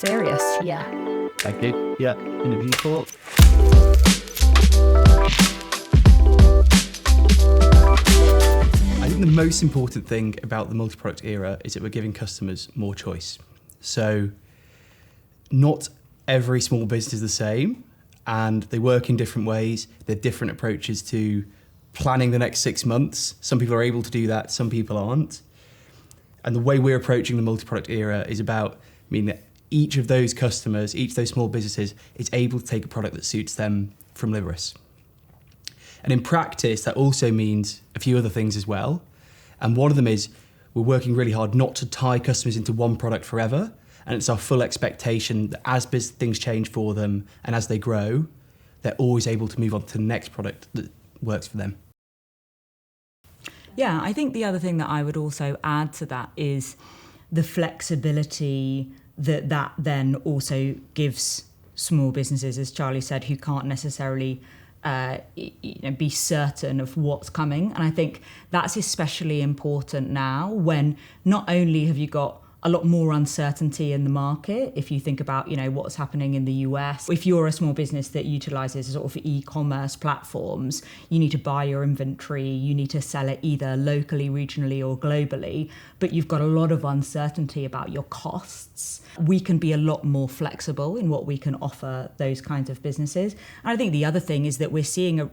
serious. Yeah. Thank you. Yeah, interview thought. I think the most important thing about the multi-product era is that we're giving customers more choice. So not every small business is the same, and they work in different ways. There are different approaches to planning the next 6 months. Some people are able to do that, some people aren't. And the way we're approaching the multi-product era is about, that each of those customers, each of those small businesses is able to take a product that suits them from Liberis. And in practice, that also means a few other things as well. And one of them is we're working really hard not to tie customers into one product forever. And it's our full expectation that as things change for them and as they grow, they're always able to move on to the next product that works for them. Yeah, I think the other thing that I would also add to that is the flexibility that then also gives small businesses, as Charlie said, who can't necessarily be certain of what's coming. And I think that's especially important now when not only have you got a lot more uncertainty in the market. If you think about, what's happening in the US, if you're a small business that utilizes sort of e-commerce platforms, you need to buy your inventory, you need to sell it either locally, regionally, or globally, but you've got a lot of uncertainty about your costs. We can be a lot more flexible in what we can offer those kinds of businesses. And I think the other thing is that we're seeing,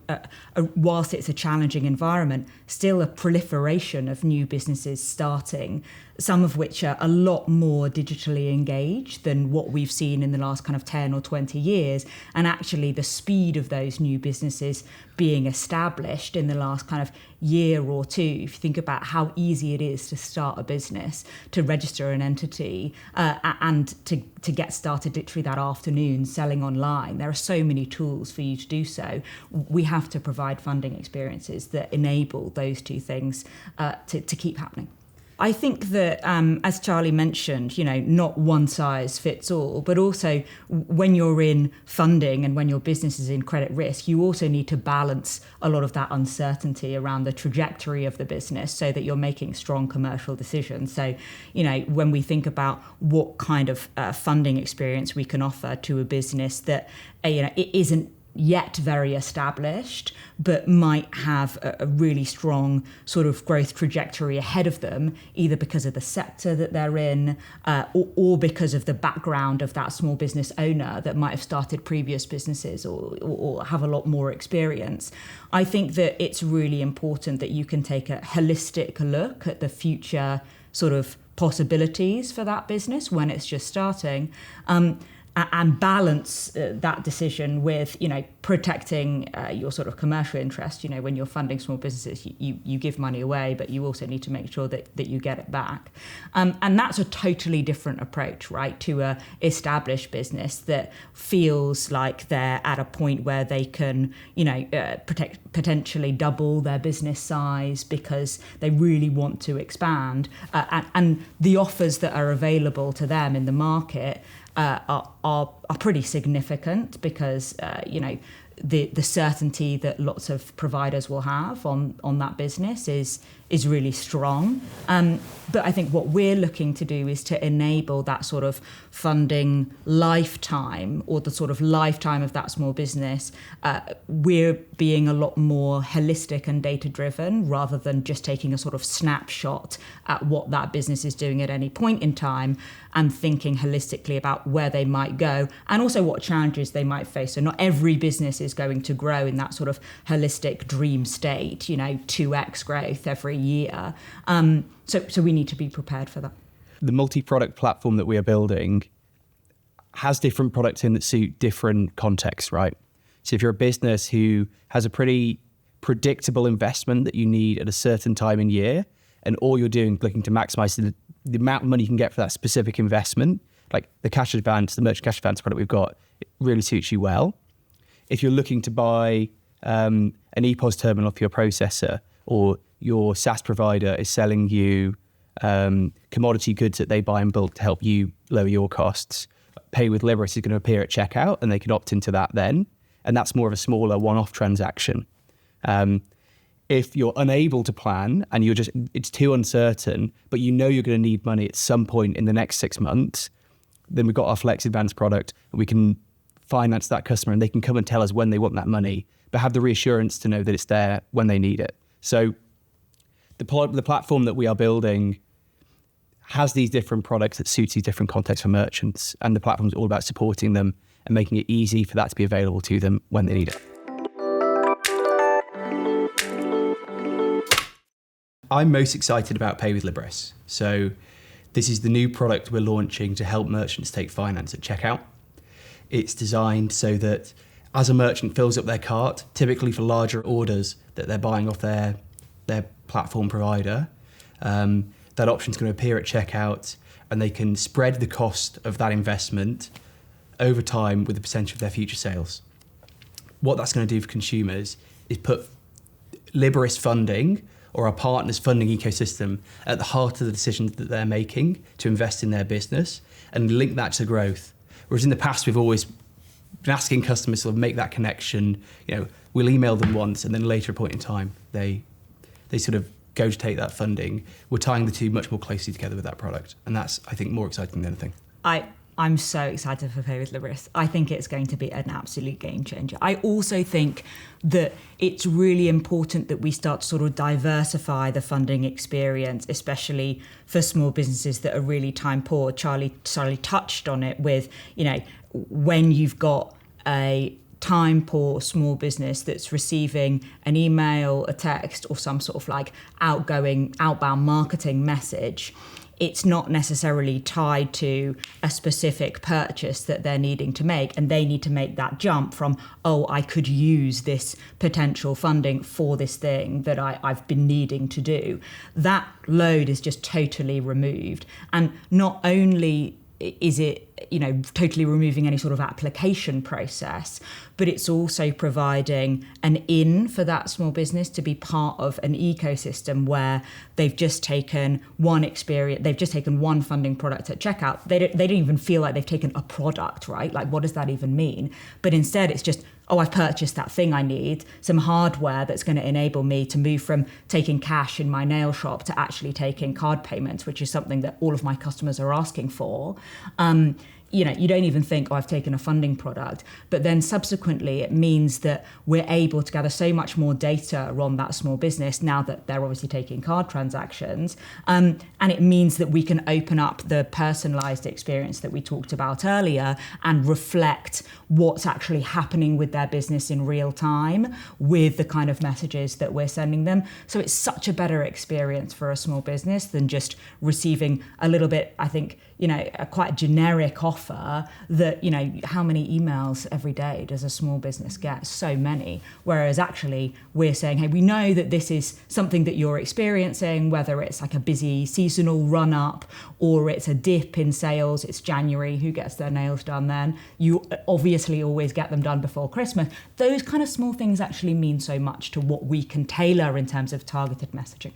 whilst it's a challenging environment, still a proliferation of new businesses starting, some of which are a lot more digitally engaged than what we've seen in the last kind of 10 or 20 years. And actually the speed of those new businesses being established in the last kind of year or two, if you think about how easy it is to start a business, to register an entity, and to get started literally that afternoon selling online. There are so many tools for you to do so. We have to provide funding experiences that enable those two things to keep happening. I think that, as Charlie mentioned, not one size fits all, but also when you're in funding and when your business is in credit risk, you also need to balance a lot of that uncertainty around the trajectory of the business so that you're making strong commercial decisions. So, when we think about what kind of funding experience we can offer to a business that, it isn't yet very established, but might have a really strong sort of growth trajectory ahead of them, either because of the sector that they're in, or because of the background of that small business owner that might have started previous businesses or have a lot more experience. I think that it's really important that you can take a holistic look at the future sort of possibilities for that business when it's just starting. And balance that decision with, protecting your sort of commercial interest. When you're funding small businesses, you give money away, but you also need to make sure that you get it back. And that's a totally different approach, right, to a established business that feels like they're at a point where they can, potentially double their business size because they really want to expand. And the offers that are available to them in the market are pretty significant because the certainty that lots of providers will have on that business is really strong. But I think what we're looking to do is to enable that sort of funding lifetime, or the sort of lifetime of that small business. We're being a lot more holistic and data-driven rather than just taking a sort of snapshot at what that business is doing at any point in time and thinking holistically about where they might go and also what challenges they might face. So not every business is going to grow in that sort of holistic dream state, 2x growth every year. So we need to be prepared for that. The multi-product platform that we are building has different products in that suit different contexts, right? So if you're a business who has a pretty predictable investment that you need at a certain time in year, and all you're doing looking to maximize the amount of money you can get for that specific investment, like the cash advance, the merchant cash advance product we've got, it really suits you well. If you're looking to buy an EPOS terminal for your processor, or your SaaS provider is selling you commodity goods that they buy in bulk to help you lower your costs, Pay with Liberis is going to appear at checkout and they can opt into that then. And that's more of a smaller one-off transaction. If you're unable to plan and it's too uncertain, but you're going to need money at some point in the next 6 months, then we've got our Flex Advance product, and we can finance that customer, and they can come and tell us when they want that money, but have the reassurance to know that it's there when they need it. So the platform that we are building has these different products that suits these different contexts for merchants, and the platform is all about supporting them and making it easy for that to be available to them when they need it. I'm most excited about Pay with Liberis. So this is the new product we're launching to help merchants take finance at checkout. It's designed so that as a merchant fills up their cart, typically for larger orders that they're buying off their platform provider, that option is going to appear at checkout, and they can spread the cost of that investment over time with the percentage of their future sales. What that's going to do for consumers is put Liberis funding, or our partners' funding ecosystem, at the heart of the decisions that they're making to invest in their business, and link that to growth. Whereas in the past, we've always been asking customers to sort of make that connection. We'll email them once, and then later a point in time, they sort of go to take that funding. We're tying the two much more closely together with that product, and that's, I think, more exciting than anything. I'm so excited for Pay with Liberis. I think it's going to be an absolute game changer. I also think that it's really important that we start to sort of diversify the funding experience, especially for small businesses that are really time poor. Charlie touched on it with, when you've got a time poor small business that's receiving an email, a text, or some sort of like outbound marketing message, it's not necessarily tied to a specific purchase that they're needing to make, and they need to make that jump from, I could use this potential funding for this thing that I've been needing to do. That load is just totally removed. And not only is it, totally removing any sort of application process, but it's also providing an in for that small business to be part of an ecosystem where they've just taken one funding product at checkout. They don't even feel like they've taken a product, right? Like, what does that even mean? But instead it's just, I've purchased that thing I need, some hardware that's going to enable me to move from taking cash in my nail shop to actually taking card payments, which is something that all of my customers are asking for. You don't even think, I've taken a funding product. But then subsequently, it means that we're able to gather so much more data on that small business now that they're obviously taking card transactions. And it means that we can open up the personalized experience that we talked about earlier and reflect what's actually happening with their business in real time with the kind of messages that we're sending them. So it's such a better experience for a small business than just receiving a little bit, I think, a quite generic offer that, how many emails every day does a small business get? So many. Whereas actually we're saying, hey, we know that this is something that you're experiencing, whether it's like a busy seasonal run up or it's a dip in sales. It's January, who gets their nails done then? You obviously always get them done before Christmas. Those kind of small things actually mean so much to what we can tailor in terms of targeted messaging.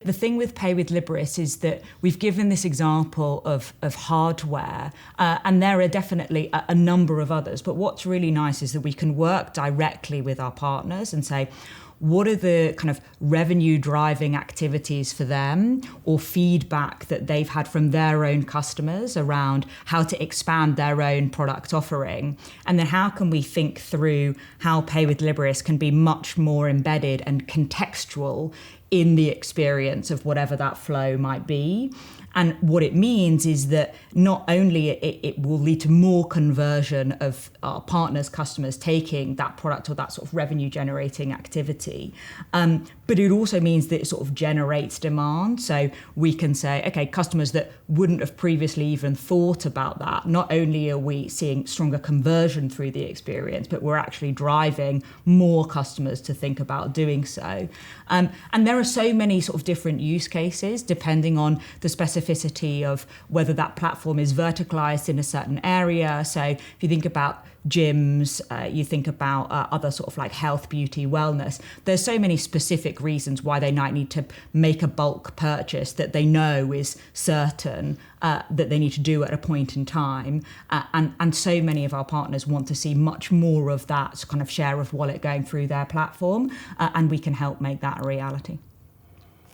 The thing with Pay with Liberis is that we've given this example of hardware, and there are definitely a number of others. But what's really nice is that we can work directly with our partners and say, what are the kind of revenue driving activities for them or feedback that they've had from their own customers around how to expand their own product offering? And then how can we think through how Pay with Liberis can be much more embedded and contextual in the experience of whatever that flow might be? And what it means is that not only it will lead to more conversion of our partners, customers taking that product or that sort of revenue generating activity, but it also means that it sort of generates demand. So we can say, okay, customers that wouldn't have previously even thought about that, not only are we seeing stronger conversion through the experience, but we're actually driving more customers to think about doing so. And there are so many sort of different use cases depending on the specificity of whether that platform is verticalized in a certain area. So if you think about gyms, you think about other sort of like health, beauty, wellness, there's so many specific reasons why they might need to make a bulk purchase that they know is certain that they need to do at a point in time. And so many of our partners want to see much more of that kind of share of wallet going through their platform, and we can help make that a reality.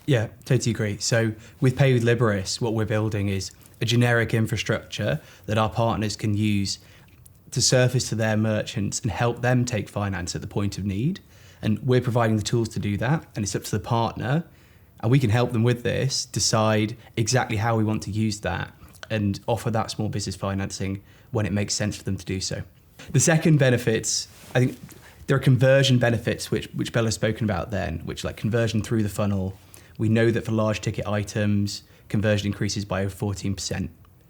Yeah, totally agree. So with Pay with Liberis, what we're building is a generic infrastructure that our partners can use to surface to their merchants and help them take finance at the point of need. And we're providing the tools to do that, and it's up to the partner, and we can help them with this, decide exactly how we want to use that and offer that small business financing when it makes sense for them to do so. The second benefits, I think there are conversion benefits which Bella's spoken about then, which like conversion through the funnel. We know that for large ticket items, conversion increases by over 14%.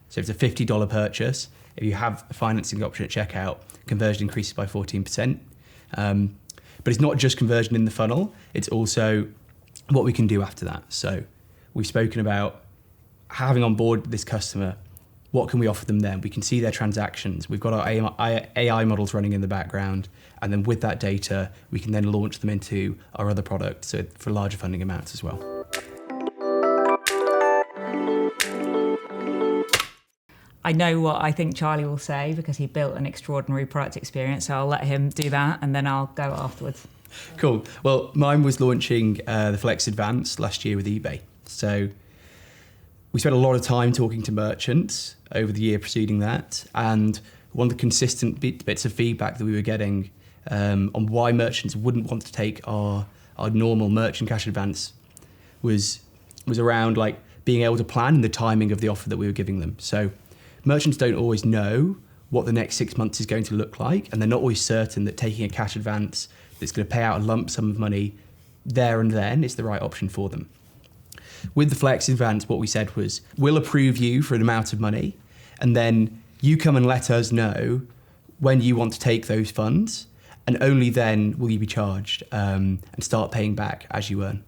So if it's a $50 purchase, if you have a financing option at checkout, conversion increases by 14%. But it's not just conversion in the funnel, it's also what we can do after that. So we've spoken about having on board this customer, what can we offer them then? We can see their transactions. We've got our AI models running in the background. And then with that data, we can then launch them into our other products for larger funding amounts as well. I know what I think Charlie will say because he built an extraordinary product experience, so I'll let him do that and then I'll go afterwards. Cool. Well, mine was launching the Flex Advance last year with eBay. So we spent a lot of time talking to merchants over the year preceding that, and one of the consistent bits of feedback that we were getting on why merchants wouldn't want to take our normal merchant cash advance was around like being able to plan the timing of the offer that we were giving them. So merchants don't always know what the next 6 months is going to look like, and they're not always certain that taking a cash advance that's going to pay out a lump sum of money there and then is the right option for them. With the Flex Advance, what we said was, we'll approve you for an amount of money, and then you come and let us know when you want to take those funds, and only then will you be charged and start paying back as you earn.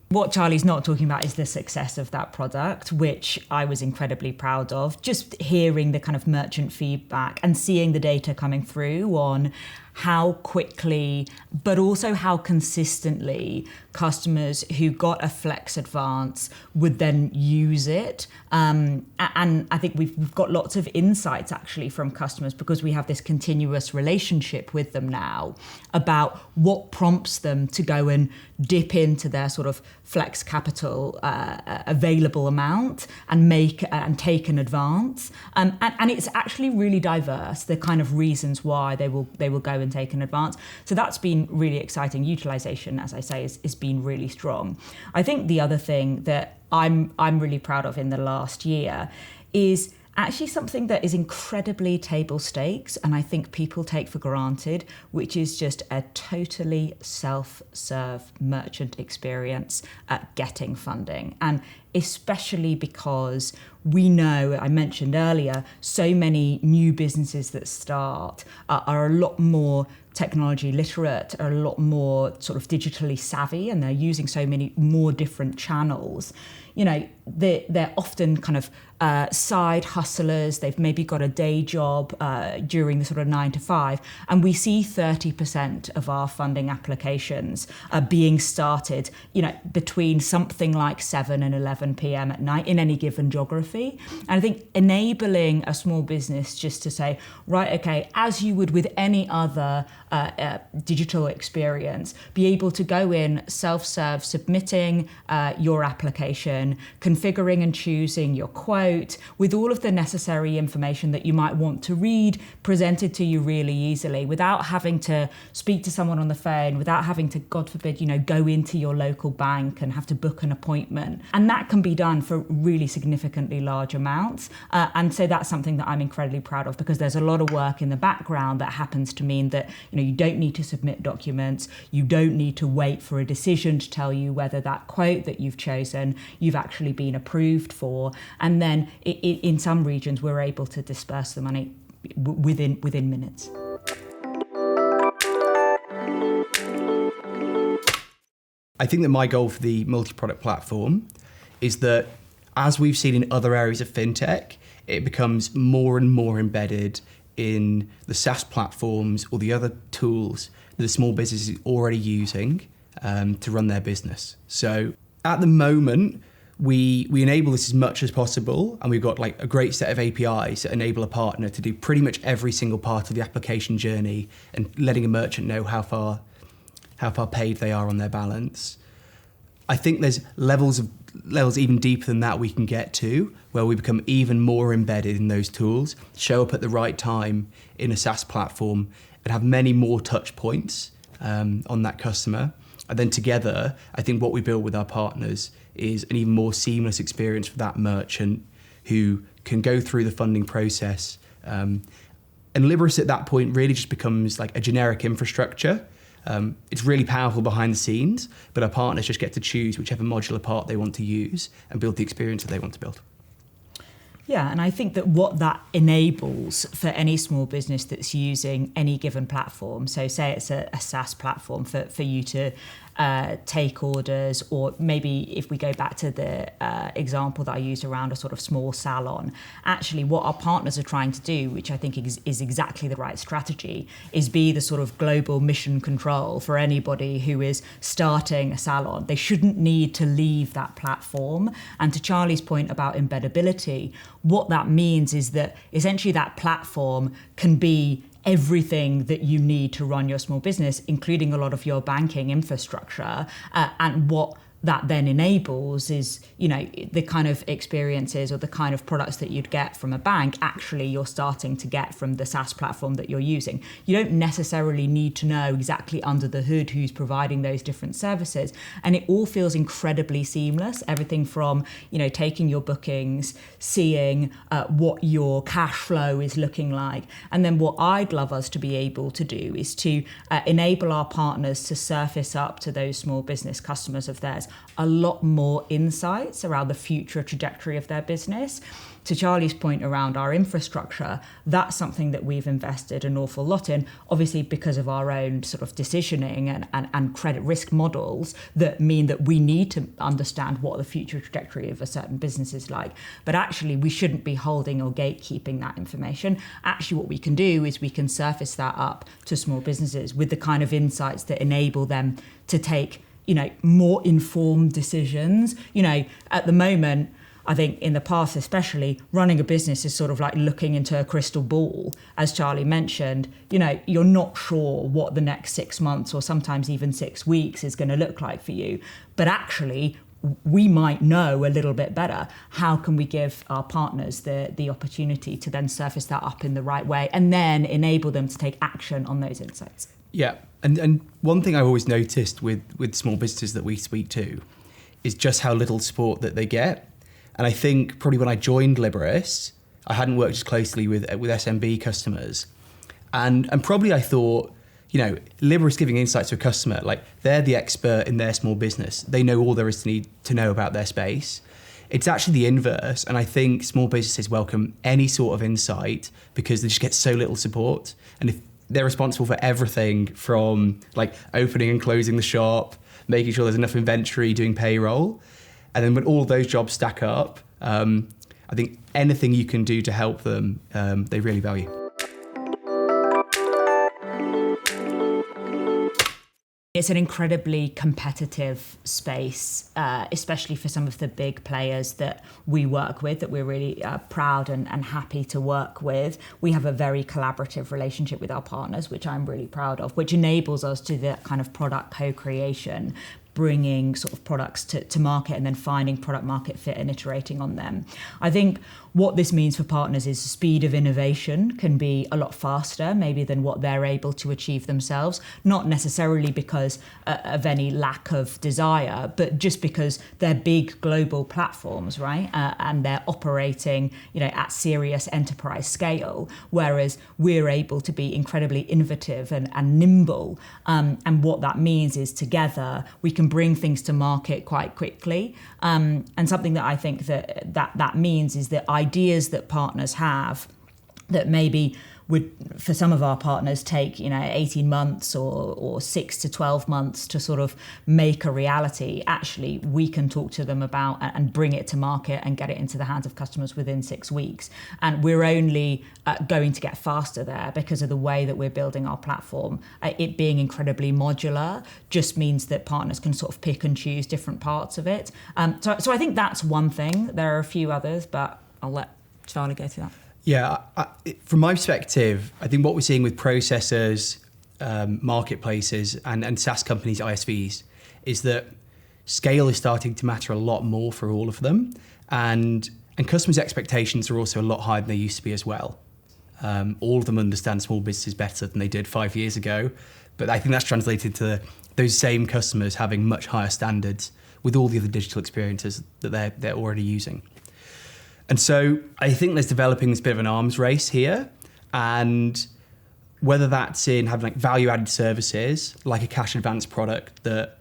What Charlie's not talking about is the success of that product, which I was incredibly proud of. Just hearing the kind of merchant feedback and seeing the data coming through on how quickly, but also how consistently customers who got a Flex Advance would then use it. And I think we've got lots of insights actually from customers because we have this continuous relationship with them now about what prompts them to go and dip into their sort of Flex Capital available amount and take an advance. And it's actually really diverse, the kind of reasons why they will go and take an advance. So that's been really exciting. Utilization, as I say, is been really strong. I think the other thing that I'm really proud of in the last year is actually something that is incredibly table stakes and I think people take for granted, which is just a totally self-serve merchant experience at getting funding. And especially because we know, I mentioned earlier, so many new businesses that start are a lot more technology literate, are a lot more sort of digitally savvy, and they're using so many more different channels. You know, they're often kind of side hustlers. They've maybe got a day job during the sort of 9 to 5, and we see 30% of our funding applications being started, you know, between something like 7 and 11 p.m. at night in any given geography. And I think enabling a small business just to say, right, okay, as you would with any other digital experience, be able to go in self-serve, submitting your application, configuring and choosing your quote with all of the necessary information that you might want to read presented to you really easily without having to speak to someone on the phone, without having to, God forbid, you know, go into your local bank and have to book an appointment. And that can be done for really significantly large amounts. And so that's something that I'm incredibly proud of because there's a lot of work in the background that happens to mean that, you know, you don't need to submit documents, you don't need to wait for a decision to tell you whether that quote that you've chosen you've actually been approved for, and then in some regions we're able to disperse the money within minutes. I think that my goal for the multi-product platform is that as we've seen in other areas of fintech, it becomes more and more embedded in the SaaS platforms or the other tools that a small business is already using to run their business. So at the moment, we enable this as much as possible, and we've got like a great set of APIs that enable a partner to do pretty much every single part of the application journey and letting a merchant know how far paid they are on their balance. I think there's levels even deeper than that we can get to, where we become even more embedded in those tools, show up at the right time in a SaaS platform, and have many more touch points on that customer. And then together, I think what we build with our partners is an even more seamless experience for that merchant who can go through the funding process. And Liberis at that point really just becomes like a generic infrastructure. It's really powerful behind the scenes, but our partners just get to choose whichever modular part they want to use and build the experience that they want to build. Yeah, and I think that what that enables for any small business that's using any given platform, so say it's a SaaS platform for you to take orders, or maybe if we go back to the example that I used around a sort of small salon, actually what our partners are trying to do, which I think is exactly the right strategy, is be the sort of global mission control for anybody who is starting a salon. They shouldn't need to leave that platform. And to Charlie's point about embeddability, what that means is that essentially that platform can be everything that you need to run your small business, including a lot of your banking infrastructure. And what that then enables is, the kind of experiences or the kind of products that you'd get from a bank, actually you're starting to get from the SaaS platform that you're using. You don't necessarily need to know exactly under the hood who's providing those different services. And it all feels incredibly seamless. Everything from, taking your bookings, seeing what your cash flow is looking like. And then what I'd love us to be able to do is to enable our partners to surface up to those small business customers of theirs a lot more insights around the future trajectory of their business. To Charlie's point around our infrastructure, that's something that we've invested an awful lot in, obviously because of our own sort of decisioning and credit risk models that mean that we need to understand what the future trajectory of a certain business is like. But actually, we shouldn't be holding or gatekeeping that information. Actually, what we can do is we can surface that up to small businesses with the kind of insights that enable them to take more informed decisions. At the moment, I think in the past especially, running a business is sort of like looking into a crystal ball. As Charlie mentioned, you're not sure what the next 6 months or sometimes even 6 weeks is going to look like for you. But actually, we might know a little bit better. How can we give our partners the opportunity to then surface that up in the right way and then enable them to take action on those insights? Yeah, and one thing I've always noticed with small businesses that we speak to is just how little support that they get. And I think probably when I joined Liberis, I hadn't worked as closely with SMB customers. And probably I thought, Liberis giving insights to a customer, like they're the expert in their small business. They know all there is to know about their space. It's actually the inverse. And I think small businesses welcome any sort of insight because they just get so little support. And if they're responsible for everything from like opening and closing the shop, making sure there's enough inventory, doing payroll. And then when all those jobs stack up, I think anything you can do to help them, they really value. It's an incredibly competitive space, especially for some of the big players that we work with, that we're really proud and happy to work with. We have a very collaborative relationship with our partners, which I'm really proud of, which enables us to that kind of product co-creation, bringing sort of products to market and then finding product market fit and iterating on them. I think what this means for partners is speed of innovation can be a lot faster maybe than what they're able to achieve themselves, not necessarily because of any lack of desire, but just because they're big global platforms, right? And they're operating, at serious enterprise scale, whereas we're able to be incredibly innovative and nimble. And what that means is together we can bring things to market quite quickly. And something that I think that means is that ideas that partners have that maybe would, for some of our partners, take 18 months or 6 to 12 months to sort of make a reality. Actually, we can talk to them about and bring it to market and get it into the hands of customers within 6 weeks. And we're only going to get faster there because of the way that we're building our platform. It being incredibly modular just means that partners can sort of pick and choose different parts of it. So I think that's one thing. There are a few others, but I'll let Charlie go through that. Yeah, from my perspective, I think what we're seeing with processors, marketplaces, and SaaS companies, ISVs, is that scale is starting to matter a lot more for all of them. And customers' expectations are also a lot higher than they used to be as well. All of them understand small businesses better than they did 5 years ago. But I think that's translated to those same customers having much higher standards with all the other digital experiences that they're already using. And so I think there's developing this bit of an arms race here. And whether that's in having like value-added services, like a cash advance product that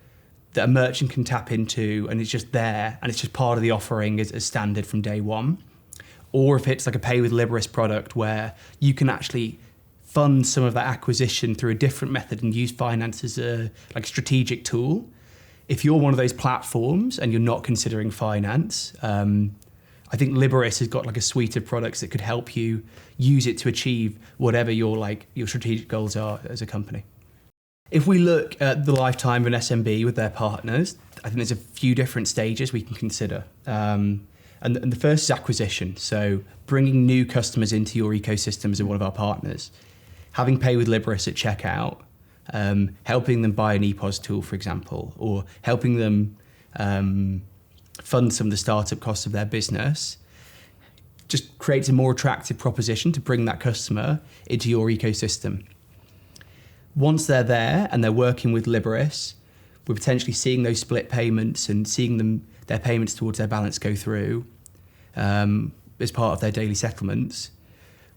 a merchant can tap into and it's just there and it's just part of the offering as standard from day one. Or if it's like a pay with Liberis product where you can actually fund some of that acquisition through a different method and use finance as a like strategic tool. If you're one of those platforms and you're not considering finance, I think Liberis has got like a suite of products that could help you use it to achieve whatever your strategic goals are as a company. If we look at the lifetime of an SMB with their partners, I think there's a few different stages we can consider. And the first is acquisition. So bringing new customers into your ecosystem as one of our partners, having pay with Liberis at checkout, helping them buy an EPOS tool, for example, or helping them fund some of the startup costs of their business, just creates a more attractive proposition to bring that customer into your ecosystem. Once they're there and they're working with Liberis, we're potentially seeing those split payments and seeing their payments towards their balance go through as part of their daily settlements.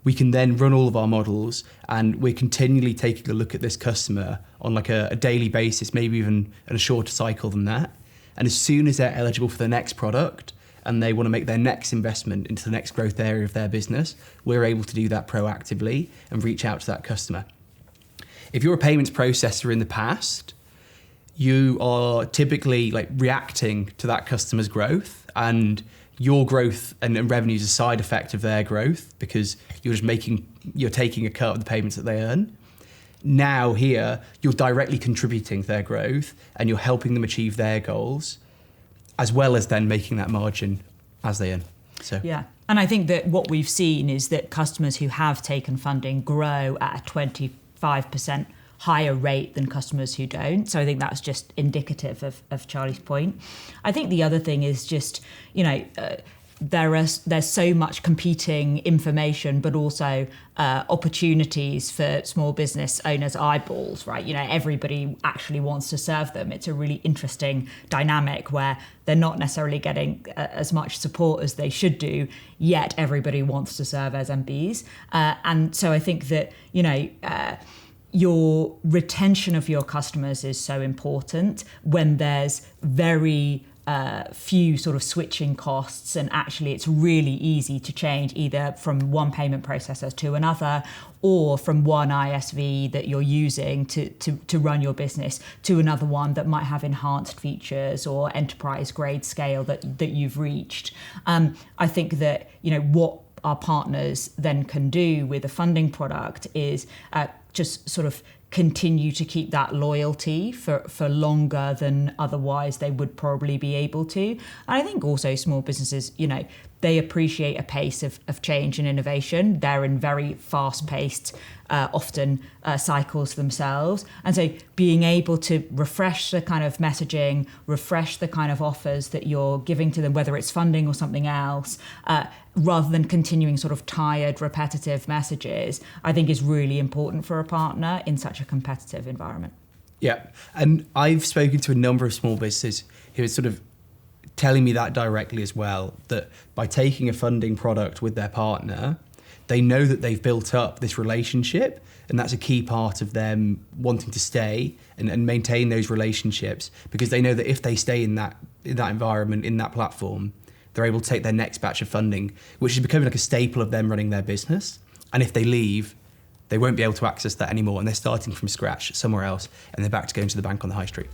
We can then run all of our models and we're continually taking a look at this customer on like a daily basis, maybe even in a shorter cycle than that. And as soon as they're eligible for the next product and they want to make their next investment into the next growth area of their business, we're able to do that proactively and reach out to that customer. If you're a payments processor in the past, you are typically like reacting to that customer's growth, and your growth and revenue is a side effect of their growth because you're taking a cut of the payments that they earn. Now here, you're directly contributing to their growth and you're helping them achieve their goals, as well as then making that margin as they earn. So yeah. And I think that what we've seen is that customers who have taken funding grow at a 25% higher rate than customers who don't. So I think that's just indicative of Charlie's point. I think the other thing is just, there's so much competing information, but also opportunities for small business owners' eyeballs, right? Everybody actually wants to serve them. It's a really interesting dynamic where they're not necessarily getting as much support as they should do, yet everybody wants to serve SMBs. And so I think that, your retention of your customers is so important when there's very few sort of switching costs, and actually it's really easy to change either from one payment processor to another or from one ISV that you're using to run your business to another one that might have enhanced features or enterprise grade scale that you've reached. I think that what our partners then can do with a funding product is just sort of continue to keep that loyalty for longer than otherwise they would probably be able to. And I think also small businesses, they appreciate a pace of change and innovation. They're in very fast-paced, often cycles themselves. And so being able to refresh the kind of messaging, refresh the kind of offers that you're giving to them, whether it's funding or something else, rather than continuing sort of tired, repetitive messages, I think is really important for a partner in such a competitive environment. Yeah, and I've spoken to a number of small businesses who are sort of telling me that directly as well, that by taking a funding product with their partner, they know that they've built up this relationship, and that's a key part of them wanting to stay and maintain those relationships, because they know that if they stay in that environment, in that platform, they're able to take their next batch of funding, which is becoming like a staple of them running their business. And if they leave, they won't be able to access that anymore, and they're starting from scratch somewhere else, and they're back to going to the bank on the high street.